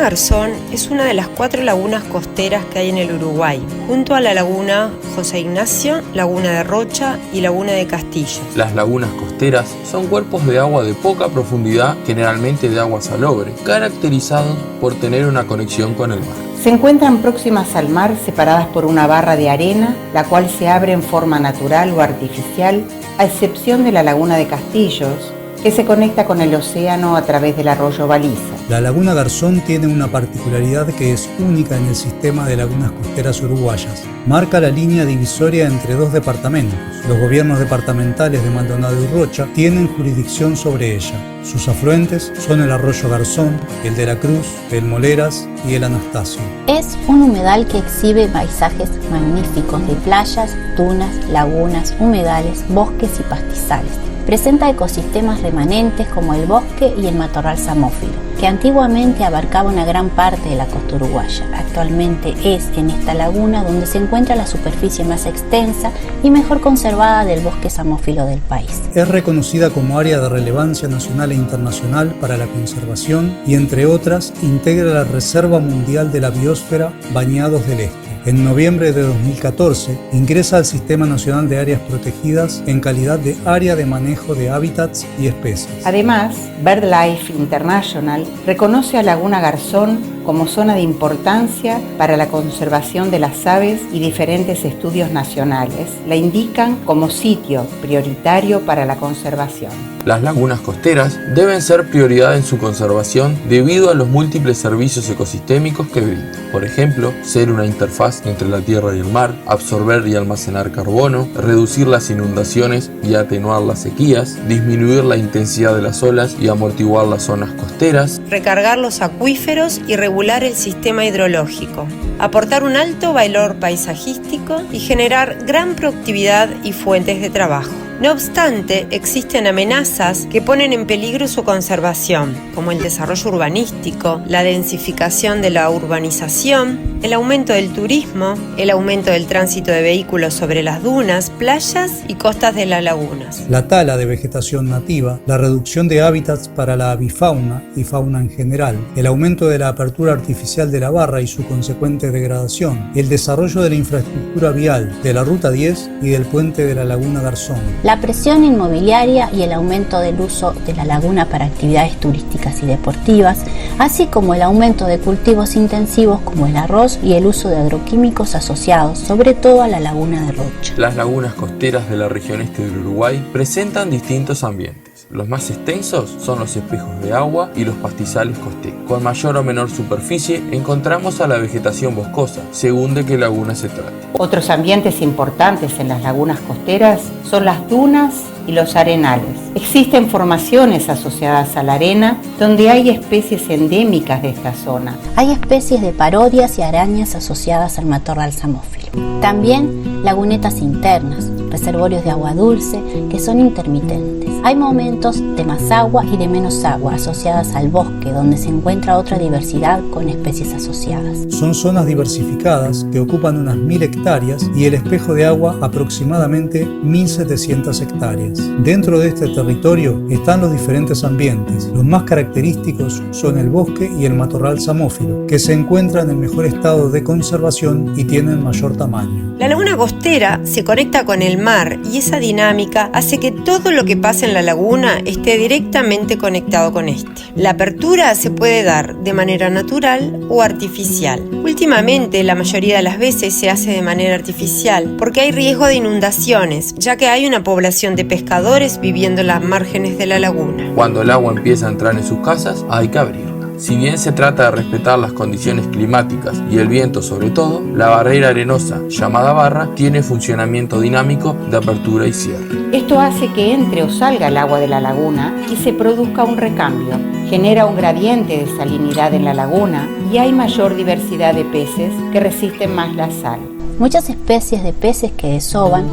Garzón es una de las 4 lagunas costeras que hay en el Uruguay, junto a la laguna José Ignacio, laguna de Rocha y laguna de Castillo. Las lagunas costeras son cuerpos de agua de poca profundidad, generalmente de agua salobre, caracterizados por tener una conexión con el mar. Se encuentran próximas al mar, separadas por una barra de arena, la cual se abre en forma natural o artificial, a excepción de la laguna de Castillos, que se conecta con el océano a través del arroyo Baliza. La laguna Garzón tiene una particularidad que es única en el sistema de lagunas costeras uruguayas. Marca la línea divisoria entre 2 departamentos. Los gobiernos departamentales de Maldonado y Rocha tienen jurisdicción sobre ella. Sus afluentes son el arroyo Garzón, el de la Cruz, el Moleras y el Anastasio. Es un humedal que exhibe paisajes magníficos de playas, dunas, lagunas, humedales, bosques y pastizales. Presenta ecosistemas remanentes como el bosque y el matorral samófilo, que antiguamente abarcaba una gran parte de la costa uruguaya. Actualmente es en esta laguna donde se encuentra la superficie más extensa y mejor conservada del bosque samófilo del país. Es reconocida como área de relevancia nacional e internacional para la conservación y, entre otras, integra la Reserva Mundial de la Biosfera Bañados del Este. En noviembre de 2014 ingresa al Sistema Nacional de Áreas Protegidas en calidad de área de manejo de hábitats y especies. Además, BirdLife International reconoce a Laguna Garzón como zona de importancia para la conservación de las aves y diferentes estudios nacionales la indican como sitio prioritario para la conservación. Las lagunas costeras deben ser prioridad en su conservación debido a los múltiples servicios ecosistémicos que brindan. Por ejemplo, ser una interfaz entre la tierra y el mar, absorber y almacenar carbono, reducir las inundaciones y atenuar las sequías, disminuir la intensidad de las olas y amortiguar las zonas costeras, recargar los acuíferos y regular el sistema hidrológico, aportar un alto valor paisajístico y generar gran productividad y fuentes de trabajo. No obstante, existen amenazas que ponen en peligro su conservación, como el desarrollo urbanístico, la densificación de la urbanización, el aumento del turismo, el aumento del tránsito de vehículos sobre las dunas, playas y costas de las lagunas. La tala de vegetación nativa, la reducción de hábitats para la avifauna y fauna en general, el aumento de la apertura artificial de la barra y su consecuente degradación, el desarrollo de la infraestructura vial, de la Ruta 10 y del puente de la Laguna Garzón. La presión inmobiliaria y el aumento del uso de la laguna para actividades turísticas y deportivas, así como el aumento de cultivos intensivos como el arroz y el uso de agroquímicos asociados, sobre todo a la laguna de Rocha. Las lagunas costeras de la región este del Uruguay presentan distintos ambientes. Los más extensos son los espejos de agua y los pastizales costeros. Con mayor o menor superficie encontramos a la vegetación boscosa, según de qué laguna se trate. Otros ambientes importantes en las lagunas costeras son las dunas y los arenales. Existen formaciones asociadas a la arena donde hay especies endémicas de esta zona. Hay especies de parodias y arañas asociadas al matorral samófilo. También lagunetas internas, reservorios de agua dulce que son intermitentes. Hay momentos de más agua y de menos agua asociadas al bosque, donde se encuentra otra diversidad con especies asociadas. Son zonas diversificadas que ocupan unas 1000 hectáreas y el espejo de agua aproximadamente 1700 hectáreas. Dentro de este territorio están los diferentes ambientes. Los más característicos son el bosque y el matorral samófilo, que se encuentran en mejor estado de conservación y tienen mayor tamaño. La laguna costera se conecta con el mar y esa dinámica hace que todo lo que pasa en la laguna esté directamente conectado con este. La apertura se puede dar de manera natural o artificial. Últimamente, la mayoría de las veces se hace de manera artificial porque hay riesgo de inundaciones, ya que hay una población de pescadores viviendo en las márgenes de la laguna. Cuando el agua empieza a entrar en sus casas, hay que abrirla. Si bien se trata de respetar las condiciones climáticas y el viento sobre todo, la barrera arenosa, llamada barra, tiene funcionamiento dinámico de apertura y cierre. Esto hace que entre o salga el agua de la laguna y se produzca un recambio. Genera un gradiente de salinidad en la laguna y hay mayor diversidad de peces que resisten más la sal. Muchas especies de peces que desovan,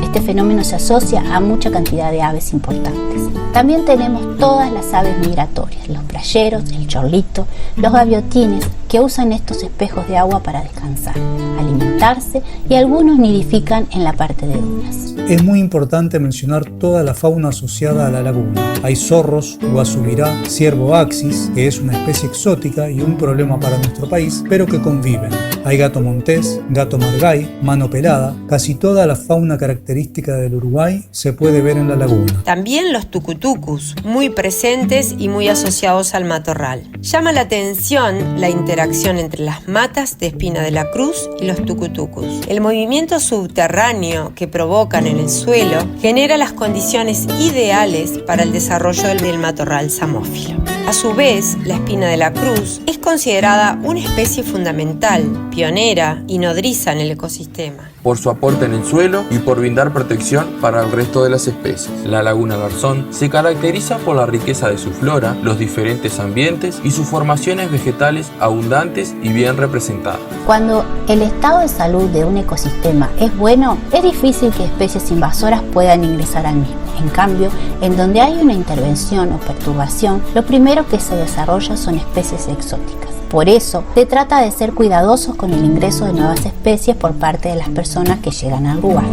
este fenómeno se asocia a mucha cantidad de aves importantes. También tenemos todas las aves migratorias, los playeros, el chorlito, los gaviotines, que usan estos espejos de agua para descansar, alimentarse y algunos nidifican en la parte de dunas. Es muy importante mencionar toda la fauna asociada a la laguna. Hay zorros, guasubirá, ciervo axis, que es una especie exótica y un problema para nuestro país, pero que conviven. Hay gato montés, gato margay, mano pelada. Casi toda la fauna característica del Uruguay se puede ver en la laguna. También los tucutucus, muy presentes y muy asociados al matorral. Llama la atención la interacción entre las matas de espina de la cruz y los tucutucus. El movimiento subterráneo que provocan en el suelo genera las condiciones ideales para el desarrollo del matorral samófilo. A su vez, la espina de la cruz es considerada una especie fundamental, pionera y nodriza en el ecosistema. Por su aporte en el suelo y por brindar protección para el resto de las especies. La laguna Garzón se caracteriza por la riqueza de su flora, los diferentes ambientes y sus formaciones vegetales abundantes y bien representadas. Cuando el estado de salud de un ecosistema es bueno, es difícil que especies invasoras puedan ingresar al mismo. En cambio, en donde hay una intervención o perturbación, lo primero que se desarrolla son especies exóticas. Por eso, se trata de ser cuidadosos con el ingreso de nuevas especies por parte de las personas que llegan al lugar.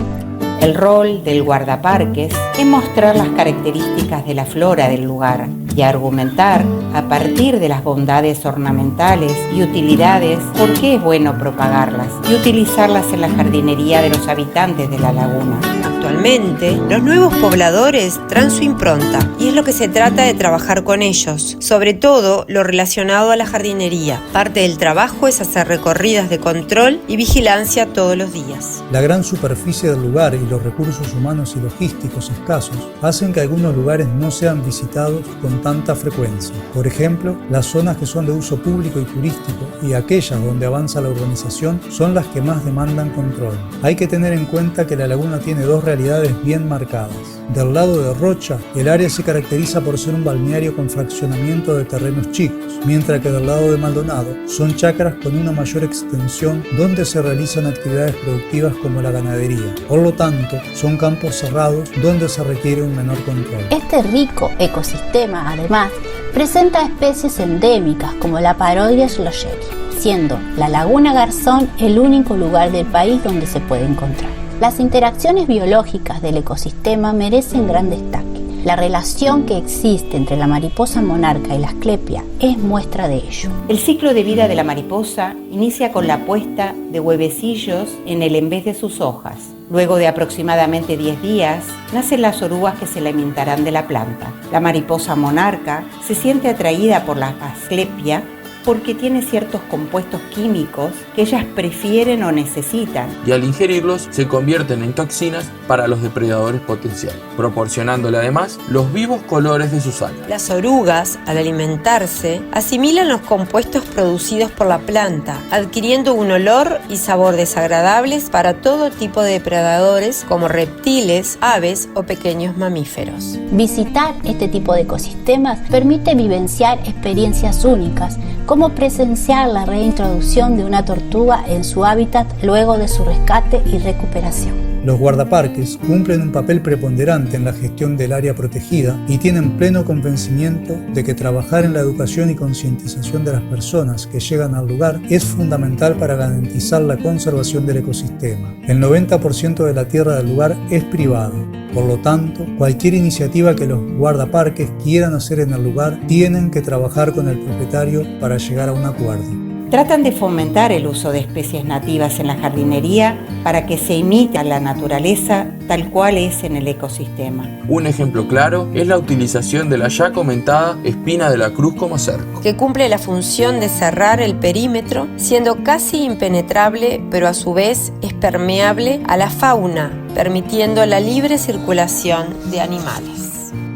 El rol del guardaparques es mostrar las características de la flora del lugar y argumentar, a partir de las bondades ornamentales y utilidades, por qué es bueno propagarlas y utilizarlas en la jardinería de los habitantes de la laguna. Actualmente, los nuevos pobladores traen su impronta y es lo que se trata de trabajar con ellos, sobre todo lo relacionado a la jardinería. Parte del trabajo es hacer recorridas de control y vigilancia todos los días. La gran superficie del lugar y los recursos humanos y logísticos escasos hacen que algunos lugares no sean visitados con tanta frecuencia. Por ejemplo, las zonas que son de uso público y turístico y aquellas donde avanza la urbanización son las que más demandan control. Hay que tener en cuenta que la laguna tiene dos realidades bien marcadas. Del lado de Rocha, el área se caracteriza por ser un balneario con fraccionamiento de terrenos chicos, mientras que del lado de Maldonado son chacras con una mayor extensión donde se realizan actividades productivas como la ganadería. Por lo tanto, son campos cerrados donde se requiere un menor control. Este rico ecosistema, además, presenta especies endémicas como la Parodias loyeri, siendo la laguna Garzón el único lugar del país donde se puede encontrar. Las interacciones biológicas del ecosistema merecen gran destaque. La relación que existe entre la mariposa monarca y la asclepia es muestra de ello. El ciclo de vida de la mariposa inicia con la puesta de huevecillos en el envés de sus hojas. Luego de aproximadamente 10 días, nacen las orugas que se alimentarán de la planta. La mariposa monarca se siente atraída por la asclepia porque tiene ciertos compuestos químicos que ellas prefieren o necesitan. Y al ingerirlos se convierten en toxinas para los depredadores potenciales, proporcionándole además los vivos colores de sus alas. Las orugas, al alimentarse, asimilan los compuestos producidos por la planta, adquiriendo un olor y sabor desagradables para todo tipo de depredadores como reptiles, aves o pequeños mamíferos. Visitar este tipo de ecosistemas permite vivenciar experiencias únicas, como presenciar la reintroducción de una tortuga en su hábitat luego de su rescate y recuperación. Los guardaparques cumplen un papel preponderante en la gestión del área protegida y tienen pleno convencimiento de que trabajar en la educación y concientización de las personas que llegan al lugar es fundamental para garantizar la conservación del ecosistema. El 90% de la tierra del lugar es privado. Por lo tanto, cualquier iniciativa que los guardaparques quieran hacer en el lugar tienen que trabajar con el propietario para llegar a un acuerdo. Tratan de fomentar el uso de especies nativas en la jardinería para que se imite a la naturaleza tal cual es en el ecosistema. Un ejemplo claro es la utilización de la ya comentada espina de la cruz como cerco, que cumple la función de cerrar el perímetro, siendo casi impenetrable, pero a su vez es permeable a la fauna, permitiendo la libre circulación de animales.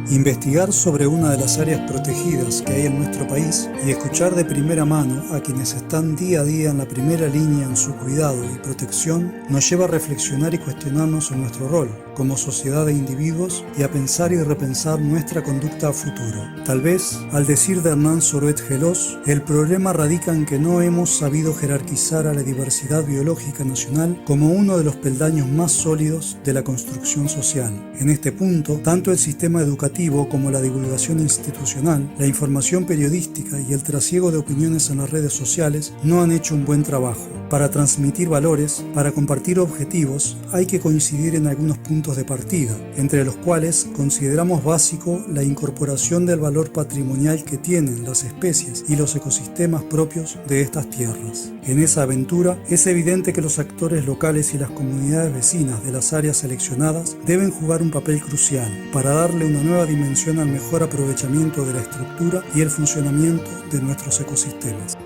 Investigar sobre una de las áreas protegidas que hay en nuestro país y escuchar de primera mano a quienes están día a día en la primera línea en su cuidado y protección nos lleva a reflexionar y cuestionarnos en nuestro rol como sociedad de individuos y a pensar y repensar nuestra conducta a futuro. Tal vez, al decir de Hernán Soruet Gelós, el problema radica en que no hemos sabido jerarquizar a la diversidad biológica nacional como uno de los peldaños más sólidos de la construcción social. En este punto, tanto el sistema educativo objetivo como la divulgación institucional, la información periodística y el trasiego de opiniones en las redes sociales no han hecho un buen trabajo. Para transmitir valores, para compartir objetivos, hay que coincidir en algunos puntos de partida, entre los cuales consideramos básico la incorporación del valor patrimonial que tienen las especies y los ecosistemas propios de estas tierras. En esa aventura es evidente que los actores locales y las comunidades vecinas de las áreas seleccionadas deben jugar un papel crucial para darle una nueva dimensión al mejor aprovechamiento de la estructura y el funcionamiento de nuestros ecosistemas.